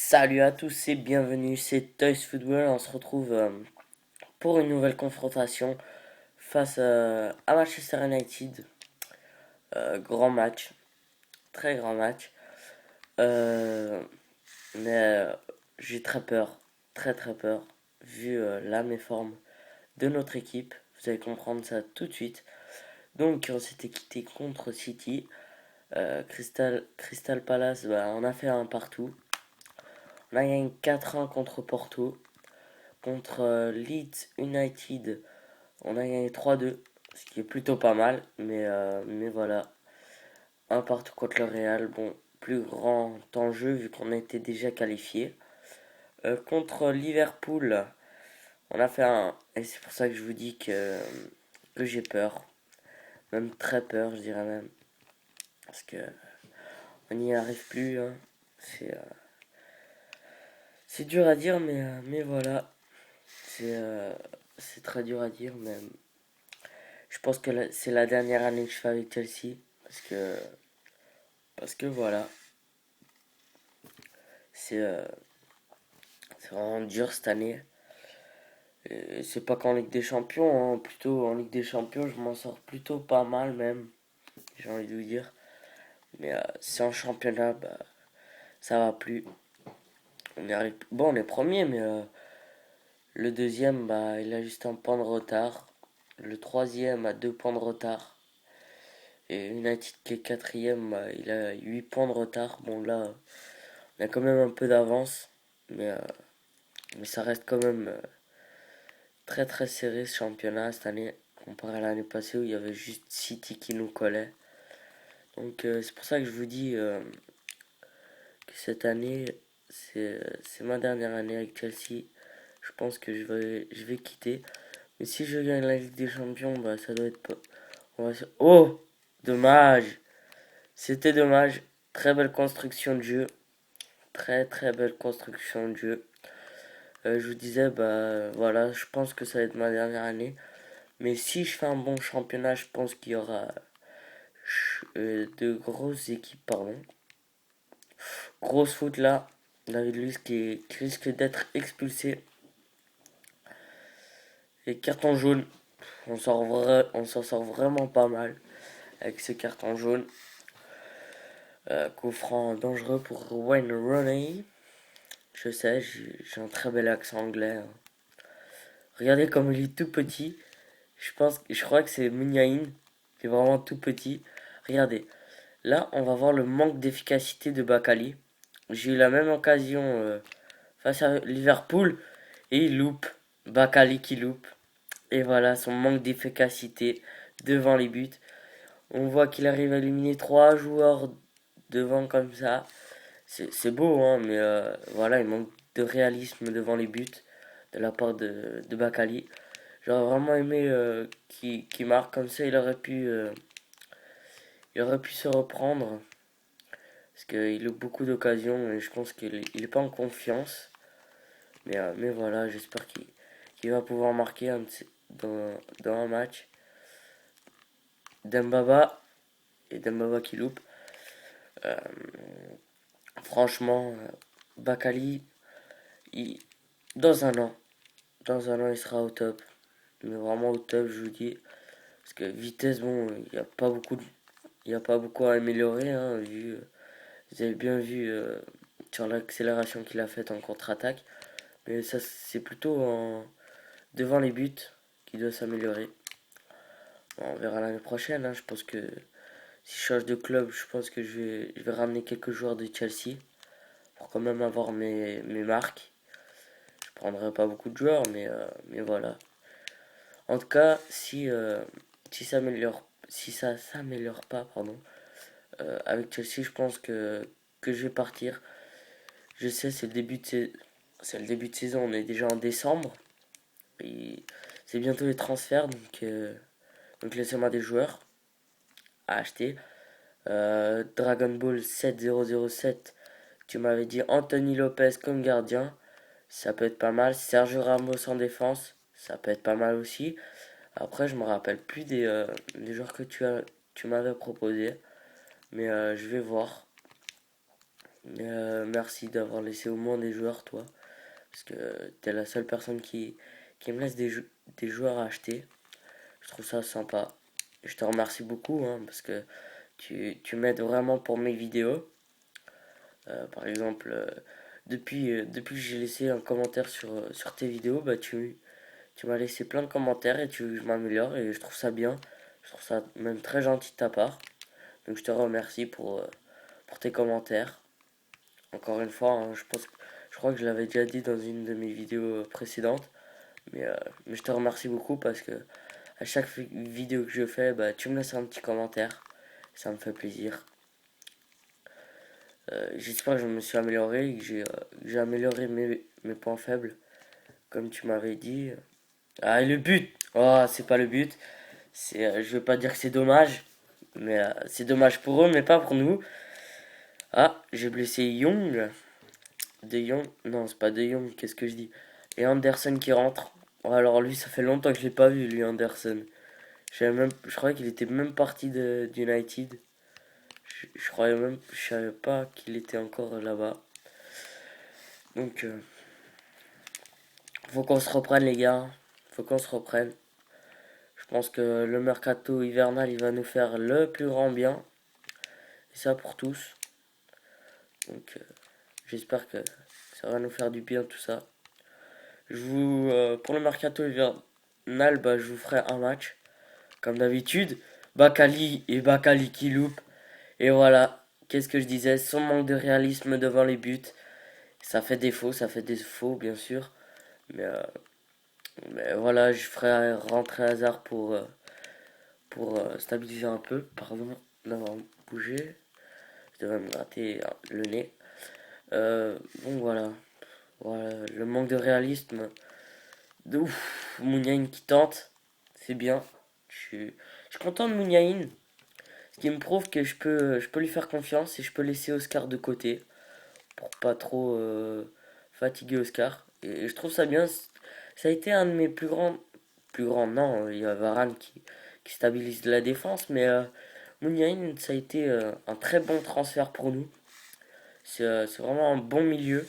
Salut à tous et bienvenue, c'est Toys Football. On se retrouve pour une nouvelle confrontation face à Manchester United. Grand match, très grand match. Euh, mais j'ai très peur, très peur, vu la méforme de notre équipe. Vous allez comprendre ça tout de suite. Donc on s'était quitté contre City. Crystal Palace, on a fait un partout. On a gagné 4-1 contre Porto. Contre Leeds United, on a gagné 3-2, ce qui est plutôt pas mal. Mais voilà, un partout contre le Real. Bon, plus grand enjeu vu qu'on a été déjà qualifié. Contre Liverpool, on a fait un. Et c'est pour ça que je vous dis que j'ai peur. Même très peur, je dirais même. Parce que on n'y arrive plus. Hein. C'est euh, c'est dur à dire, mais voilà. C'est euh, c'est très dur à dire, mais je pense que c'est la dernière année que je fais avec Chelsea. Parce que voilà, c'est euh, c'est vraiment dur cette année. Et c'est pas qu'en Ligue des Champions, hein, plutôt en Ligue des Champions, je m'en sors plutôt pas mal même, j'ai envie de vous dire. Mais c'est en championnat, ça va plus. On arrive, bon, on est premier, mais le deuxième, il a juste un point de retard. Le troisième a 2 points de retard. Et United qui est quatrième, il a 8 points de retard. Bon là, on a quand même un peu d'avance. Mais, euh, mais ça reste quand même très serré ce championnat cette année, comparé à l'année passée où il y avait juste City qui nous collait. Donc c'est pour ça que je vous dis que cette année, c'est ma dernière année avec Chelsea. Je pense que je vais quitter. Mais si je gagne la Ligue des Champions, ça doit être pas. Oh! Dommage! C'était dommage. Très belle construction de jeu. Très belle construction de jeu. Je vous disais, voilà, je pense que ça va être ma dernière année. Mais si je fais un bon championnat, je pense qu'il y aura de grosses équipes, pardon. Grosse faute là. David Luiz qui risque d'être expulsé. Et carton jaune. On s'en sort vraiment pas mal avec ce carton jaune. Coup franc dangereux pour Wayne Rooney. Je sais, j'ai un très bel accent anglais. Hein. Regardez comme il est tout petit. Je crois que c'est Muniain. Il est vraiment tout petit. Regardez. Là, on va voir le manque d'efficacité de Bakali. J'ai eu la même occasion face à Liverpool et il loupe. Bakali qui loupe. Et voilà, son manque d'efficacité devant les buts. On voit qu'il arrive à éliminer 3 joueurs devant comme ça. C'est beau, hein, mais voilà, il manque de réalisme devant les buts de la part de Bakali. J'aurais vraiment aimé qu'il marque comme ça. Il aurait pu se reprendre. Parce qu'il a beaucoup d'occasions et je pense qu'il n'est pas en confiance. Mais voilà, j'espère qu'il va pouvoir marquer dans un match. Dembaba et Dembaba qui loupe. Euh, franchement, Bakali, il- dans un an, il sera au top. Mais vraiment au top, je vous dis. Parce que vitesse, bon, il n'y a pas beaucoup il y a pas beaucoup à améliorer. Hein, vous avez bien vu sur l'accélération qu'il a faite en contre-attaque. Mais ça, c'est plutôt devant les buts qu'il doit s'améliorer. Bon, on verra l'année prochaine. Hein. Je pense que si je change de club, je pense que je vais ramener quelques joueurs de Chelsea pour quand même avoir mes marques. Je prendrai pas beaucoup de joueurs, mais voilà. En tout cas, si ça s'améliore pas, pardon, avec Chelsea, je pense que je vais partir. Je sais, c'est le début de saison, on est déjà en décembre. Et c'est bientôt les transferts, donc laissez-moi des joueurs à acheter. Dragon Ball 7007, tu m'avais dit Anthony Lopez comme gardien, ça peut être pas mal. Sergio Ramos en défense, ça peut être pas mal aussi. Après, je me rappelle plus des joueurs que tu m'avais proposé, mais je vais voir. Merci d'avoir laissé au moins des joueurs, toi. Parce que t'es la seule personne qui me laisse des joueurs à acheter. Je trouve ça sympa. Je te remercie beaucoup, hein, parce que tu m'aides vraiment pour mes vidéos. Par exemple, depuis que j'ai laissé un commentaire sur tes vidéos, bah, tu m'as laissé plein de commentaires et tu veux que je m'améliore et je trouve ça bien. Je trouve ça même très gentil de ta part. Donc je te remercie pour tes commentaires. Encore une fois, hein, je crois que je l'avais déjà dit dans une de mes vidéos précédentes. Mais je te remercie beaucoup parce que à chaque vidéo que je fais, bah, tu me laisses un petit commentaire. Ça me fait plaisir. J'espère que je me suis amélioré et que j'ai amélioré mes points faibles, comme tu m'avais dit. Ah, et le but! Oh, c'est pas le but. Je veux pas dire que c'est dommage, mais c'est dommage pour eux, mais pas pour nous. Ah, j'ai blessé Young. De Jong. Non, c'est pas De Jong, qu'est-ce que je dis? Et Anderson qui rentre. Oh, alors lui, ça fait longtemps que je l'ai pas vu, lui, Anderson. Je croyais qu'il était même parti d'United. Je croyais même, je savais pas qu'il était encore là-bas. Donc, faut qu'on se reprenne, les gars. Faut qu'on se reprenne. Je pense que le mercato hivernal, il va nous faire le plus grand bien. Et ça pour tous. Donc, j'espère que ça va nous faire du bien tout ça. Pour le mercato hivernal, bah, je vous ferai un match. Comme d'habitude. Bakali qui loupe. Et voilà. Qu'est-ce que je disais? Son manque de réalisme devant les buts. Ça fait défaut, bien sûr. Mais, euh, mais voilà, je ferai rentrer Hazard pour stabiliser un peu. Pardon d'avoir bougé. Je devrais me gratter le nez. Bon, voilà. Voilà, le manque de réalisme. De ouf, Mouniaïn qui tente. C'est bien. Je suis content de Mouniaïn. Ce qui me prouve que je peux lui faire confiance et je peux laisser Oscar de côté. Pour pas trop fatiguer Oscar. Et je trouve ça bien. Ça a été un de mes plus grands. Plus grands, non, il y a Varane qui stabilise la défense, mais Mouniaïn, ça a été un très bon transfert pour nous. C'est vraiment un bon milieu.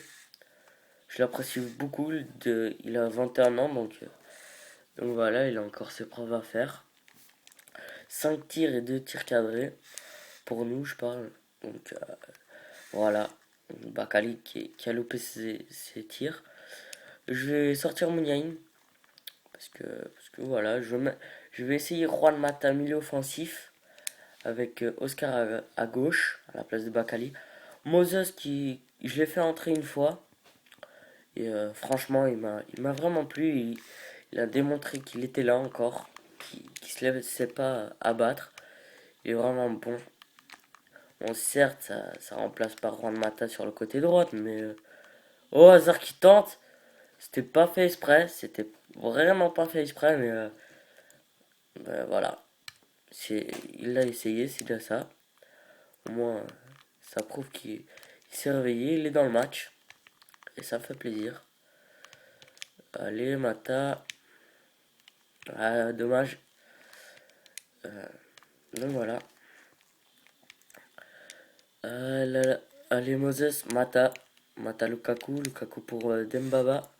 Je l'apprécie beaucoup. Il a 21 ans, donc voilà, il a encore ses preuves à faire. 5 tirs et 2 tirs cadrés. Pour nous, je parle. Donc voilà. Bakali qui a loupé ses tirs. Je vais sortir Mouniaïn. Parce que voilà, je vais essayer Juan Mata milieu offensif. Avec Oscar à gauche, à la place de Bakali. Moses je l'ai fait entrer une fois. Et franchement, il m'a vraiment plu. Il a démontré qu'il était là encore. Qu'il se laissait pas abattre. Il est vraiment bon. Bon, certes, ça remplace pas Juan Mata sur le côté droit, mais au hasard qui tente, c'était pas fait exprès, c'était vraiment pas fait exprès, mais voilà, il l'a essayé, c'est déjà ça. Au moins, ça prouve qu'il s'est réveillé, il est dans le match, et ça fait plaisir. Allez, Mata, ah, dommage. Donc voilà. Allez, Moses, Mata Lukaku pour Dembaba.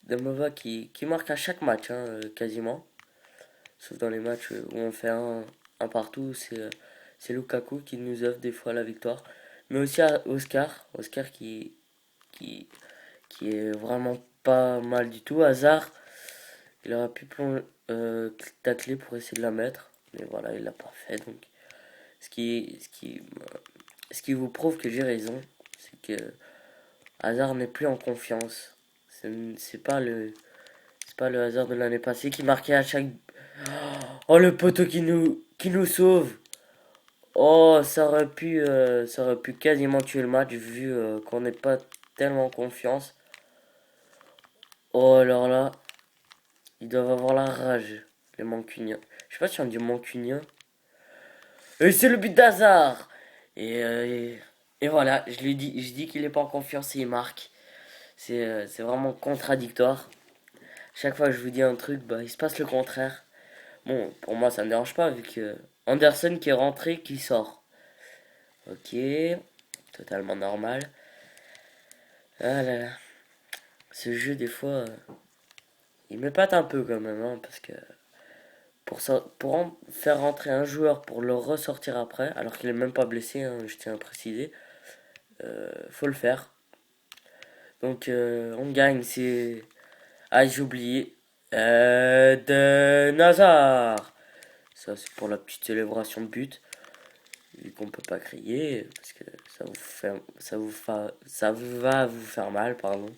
Dembaba qui marque à chaque match, hein, quasiment. Sauf dans les matchs où on fait un partout, c'est Lukaku qui nous offre des fois la victoire. Mais aussi à Oscar qui, qui est vraiment pas mal du tout. Hazard, il aurait pu tacler pour essayer de la mettre. Mais voilà, il l'a pas fait. Donc, ce qui, ce qui, ce qui vous prouve que j'ai raison, c'est que Hazard n'est plus en confiance. C'est pas c'est pas le Hazard de l'année passée qui marquait à chaque. Oh, le poteau qui nous sauve. Oh, ça aurait pu quasiment tuer le match vu qu'on n'est pas tellement en confiance. Oh, alors là, ils doivent avoir la rage, les Mancuniens. Je sais pas si on dit Mancuniens. Et c'est le but d'Hazard. Et voilà, je dis qu'il est pas en confiance et il marque. C'est vraiment contradictoire. Chaque fois que je vous dis un truc, bah, il se passe le contraire. Bon, pour moi, ça me dérange pas vu que Anderson qui est rentré, qui sort. Ok. totalement normal. Ah là là, ce jeu des fois, il m'épate un peu quand même, hein, parce que pour faire rentrer un joueur pour le ressortir après, alors qu'il est même pas blessé, hein, je tiens à préciser, faut le faire. Donc on gagne, c'est... Ah, j'ai oublié. De Nazar. Ça, c'est pour la petite célébration de but. Vu qu'on peut pas crier, parce que ça va vous faire mal, pardon.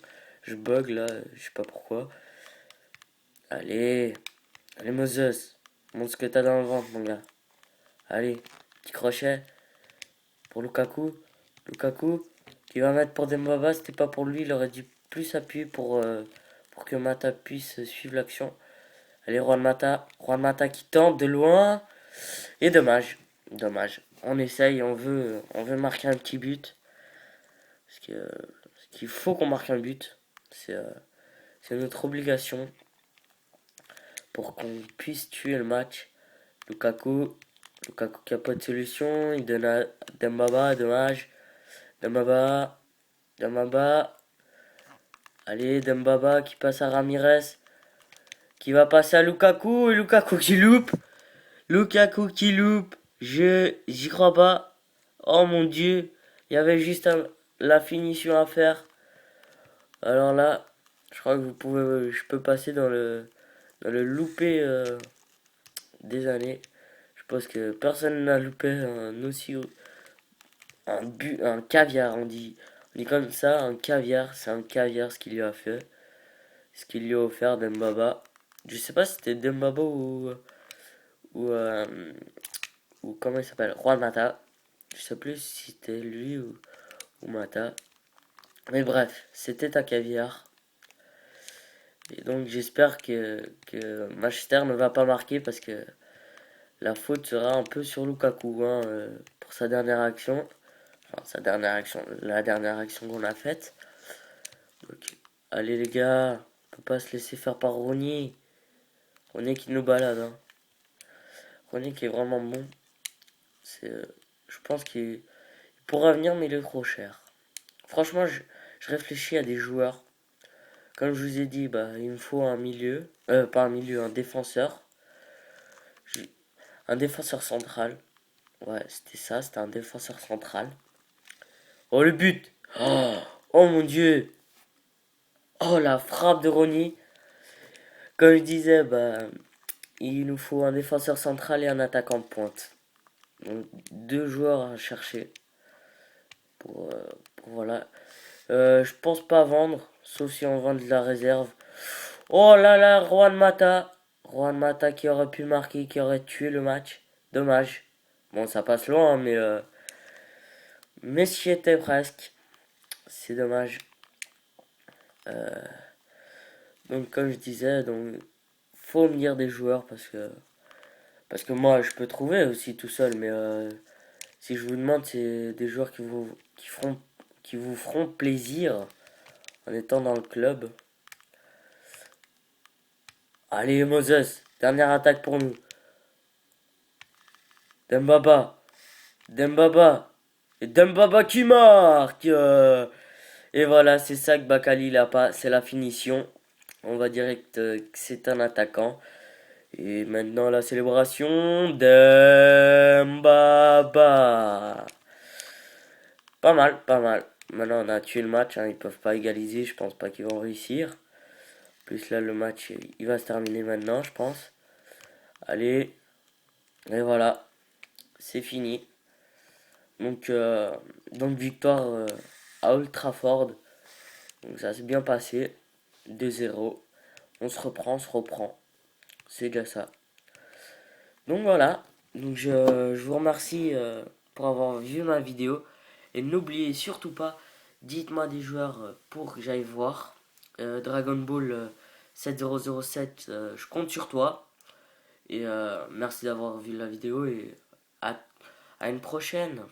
Je bug là, je sais pas pourquoi. Allez, allez Moses, montre ce que t'as dans le ventre, mon gars. Allez, petit crochet pour Lukaku. Lukaku qui va mettre pour Dembaba, c'était pas pour lui, il aurait dû plus appuyer pour que Mata puisse suivre l'action. Allez, Juan Mata qui tente de loin. Et dommage, dommage. On essaye, on veut marquer un petit but. Parce qu'il faut qu'on marque un but. C'est notre obligation pour qu'on puisse tuer le match. Lukaku, Lukaku qui a pas de solution. Il donne à Dembaba, dommage. Dembaba, Dembaba. Allez, Dembaba qui passe à Ramirez. Qui va passer à Lukaku. Et Lukaku qui loupe. Lukaku qui loupe. J'y crois pas. Oh mon dieu. Il y avait juste la finition à faire. Alors là, je crois que je peux passer dans le loupé des années. Je pense que personne n'a loupé un caviar. On dit comme ça, un caviar. C'est un caviar ce qu'il lui a fait. Ce qu'il lui a offert Dembaba. Je sais pas si c'était Dembaba ou, euh, ou comment il s'appelle, Juan Mata. Je sais plus si c'était lui ou Mata. Mais bref, c'était un caviar. Et donc j'espère que Manchester ne va pas marquer parce que la faute sera un peu sur Lukaku, hein, pour sa dernière action. Enfin, sa dernière action, la dernière action qu'on a faite. Donc, allez les gars, on peut pas se laisser faire par Rony. Rony qui nous balade. Hein. Rony qui est vraiment bon. Je pense qu'il pourra venir mais il est trop cher. Franchement, je réfléchis à des joueurs. Comme je vous ai dit, bah, il me faut un milieu. Pas un milieu, un défenseur. Un défenseur central. Ouais, c'était ça, c'était un défenseur central. Oh, le but! Oh, oh mon dieu! Oh, la frappe de Ronny. Comme je disais, bah, il nous faut un défenseur central et un attaquant de pointe. Donc, deux joueurs à chercher. Voilà. Je pense pas vendre, sauf si on vend de la réserve. Oh là là, Juan Mata. Juan Mata qui aurait pu marquer, qui aurait tué le match. Dommage. Bon, ça passe loin, mais j'y étais presque. C'est dommage. Donc, comme je disais, donc, faut me dire des joueurs parce que moi, je peux trouver aussi tout seul, mais si je vous demande, c'est des joueurs qui vous feront plaisir en étant dans le club. Allez, Moses, dernière attaque pour nous. Dembaba, Dembaba, et Dembaba qui marque. Et voilà, c'est ça que Bakali n'a pas, c'est la finition. On va direct que c'est un attaquant. Et maintenant la célébration. Dembaba. Pas mal, pas mal. Maintenant on a tué le match, hein, ils peuvent pas égaliser, je pense pas qu'ils vont réussir. Plus là le match il va se terminer maintenant, je pense. Allez, et voilà, c'est fini. Donc, victoire à Old Trafford. Donc ça s'est bien passé. 2-0. On se reprend, on se reprend. C'est déjà ça. Donc voilà. Donc je vous remercie pour avoir vu ma vidéo. Et n'oubliez surtout pas, dites-moi des joueurs pour que j'aille voir. Dragon Ball 7007, je compte sur toi. Et merci d'avoir vu la vidéo et à une prochaine.